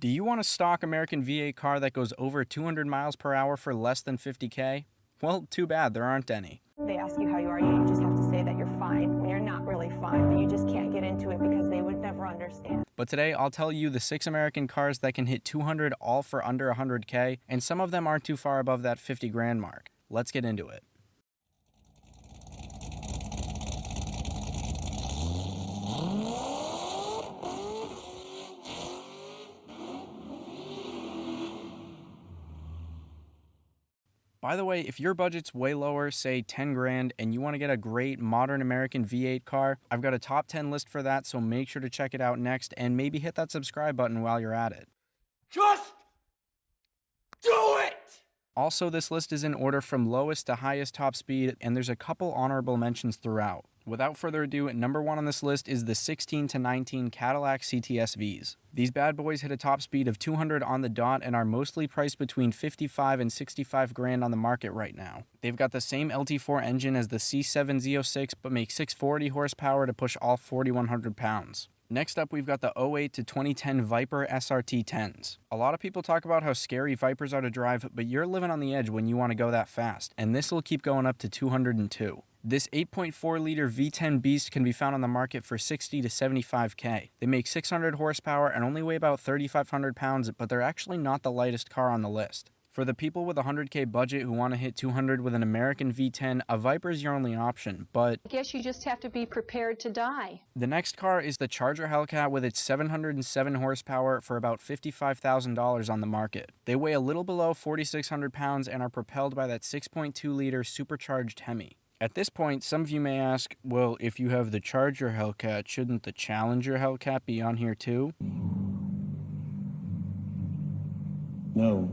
Do you want a stock American V8 car that goes over 200 miles per hour for less than 50K? Well, too bad, there aren't any. They ask you how you are, you just have to say that you're fine when you're not really fine, but you just can't get into it because they would never understand. But today, I'll tell you the 6 American cars that can hit 200 all for under 100K, and some of them aren't too far above that 50 grand mark. Let's get into it. By the way, if your budget's way lower, say 10 grand, and you want to get a great modern American V8 car, I've got a top 10 list for that, so make sure to check it out next, and maybe hit that subscribe button while you're at it. Just do it! Also, this list is in order from lowest to highest top speed, and there's a couple honorable mentions throughout. Without further ado, number 1 on this list is the 16 to 19 Cadillac CTS-Vs. These bad boys hit a top speed of 200 on the dot and are mostly priced between 55 and 65 grand on the market right now. They've got the same LT4 engine as the C7 Z06, but make 640 horsepower to push all 4,100 pounds. Next up, we've got the 08 to 2010 Viper SRT10s. A lot of people talk about how scary Vipers are to drive, but you're living on the edge when you want to go that fast, and this will keep going up to 202. This 8.4-liter V10 beast can be found on the market for 60 to 75K. They make 600 horsepower and only weigh about 3,500 pounds, but they're actually not the lightest car on the list. For the people with a 100K budget who want to hit 200 with an American V10, a Viper is your only option, but I guess you just have to be prepared to die. the next car is the Charger Hellcat with its 707 horsepower for about $55,000 on the market. They weigh a little below 4,600 pounds and are propelled by that 6.2-liter supercharged Hemi. At this point, some of you may ask, well, if you have the Charger Hellcat, shouldn't the Challenger Hellcat be on here too? No.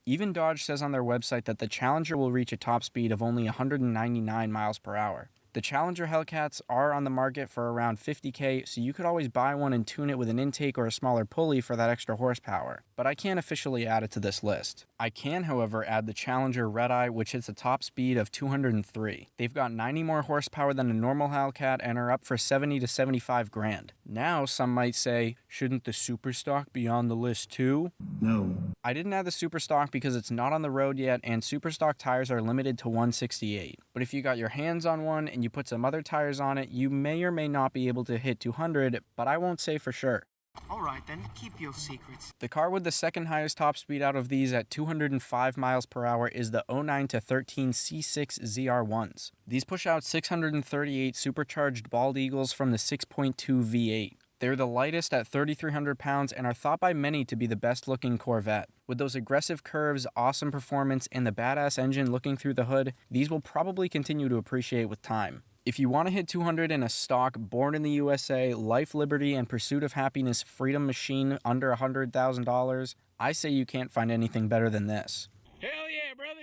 Even Dodge says on their website that the Challenger will reach a top speed of only 199 miles per hour. The Challenger Hellcats are on the market for around 50K, so you could always buy one and tune it with an intake or a smaller pulley for that extra horsepower. But I can't officially add it to this list. I can, however, add the Challenger Redeye, which hits a top speed of 203. They've got 90 more horsepower than a normal Hellcat and are up for 70 to 75 grand. Now, some might say, shouldn't the Superstock be on the list too? No. I didn't add the Superstock because it's not on the road yet, and Superstock tires are limited to 168. But if you got your hands on one and you put some other tires on it, you may or may not be able to hit 200, but I won't say for sure. Alright then, keep your secrets. The car with the second highest top speed out of these at 205 miles per hour is the 09 to 13 C6 ZR1s. These push out 638 supercharged bald eagles from the 6.2 V8. They're the lightest at 3,300 pounds and are thought by many to be the best looking Corvette. With those aggressive curves, awesome performance, and the badass engine looking through the hood, these will probably continue to appreciate with time. If you want to hit 200 in a stock, born in the USA, life, liberty, and pursuit of happiness freedom machine under $100,000, I say you can't find anything better than this. Hell yeah, brother!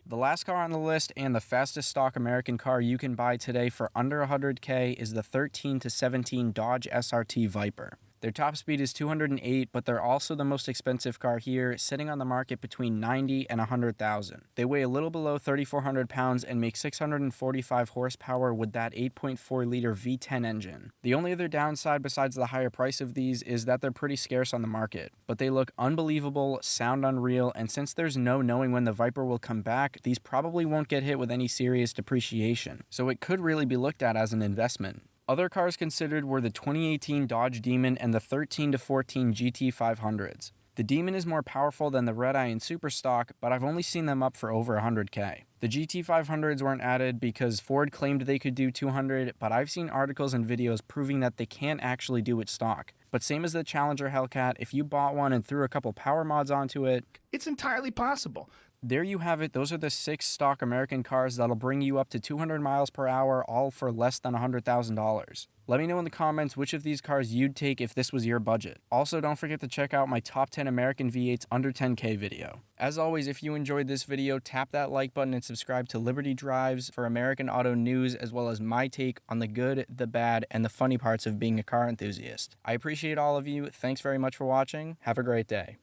The last car on the list and the fastest stock American car you can buy today for under 100K is the 13 to 17 Dodge SRT Viper. Their top speed is 208, but they're also the most expensive car here, sitting on the market between 90 and 100,000. They weigh a little below 3,400 pounds and make 645 horsepower with that 8.4-liter V10 engine. The only other downside besides the higher price of these is that they're pretty scarce on the market, but they look unbelievable, sound unreal, and since there's no knowing when the Viper will come back, these probably won't get hit with any serious depreciation, so it could really be looked at as an investment. Other cars considered were the 2018 Dodge Demon and the 13 to 14 GT500s. The Demon is more powerful than the Redeye and Superstock, but I've only seen them up for over 100K. The GT500s weren't added because Ford claimed they could do 200, but I've seen articles and videos proving that they can't actually do it stock. But same as the Challenger Hellcat, if you bought one and threw a couple power mods onto it, It's entirely possible. there you have it. Those are the 6 stock American cars that'll bring you up to 200 miles per hour, all for less than $100,000. Let me know in the comments which of these cars you'd take if this was your budget. Also, don't forget to check out my top 10 American V8s under 10K video. As always, if you enjoyed this video, tap that like button and subscribe to Liberty Drives for American auto news, as well as my take on the good, the bad, and the funny parts of being a car enthusiast. I appreciate all of you. Thanks very much for watching. Have a great day.